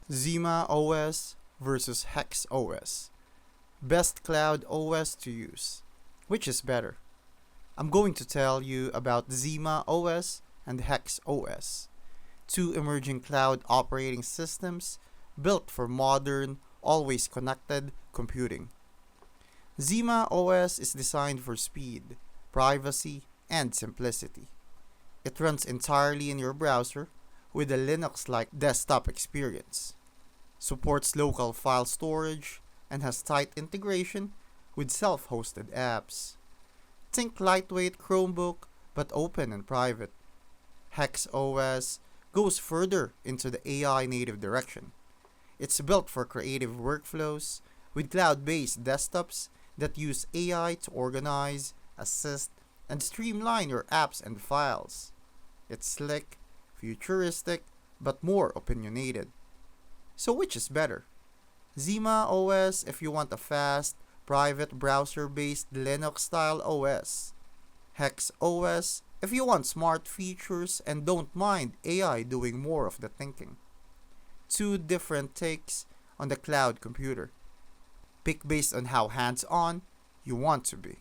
ZIMAOS versus HEXOS. Best cloud OS to use. Which is better? I'm going to tell you about ZIMAOS and HEXOS, two emerging cloud operating systems built for modern, always connected computing. ZIMAOS is designed for speed, privacy, and simplicity. It runs entirely in your browser with a Linux-like desktop experience, supports local file storage, and has tight integration with self-hosted apps. Think lightweight Chromebook, but open and private. HEXOS goes further into the AI native direction. It's built for creative workflows with cloud-based desktops that use AI to organize, assist, and streamline your apps and files. It's slick, futuristic, but more opinionated. So which is better? ZIMAOS if you want a fast, private browser-based Linux-style OS. HEXOS if you want smart features and don't mind AI doing more of the thinking. Two different takes on the cloud computer. Pick based on how hands-on you want to be.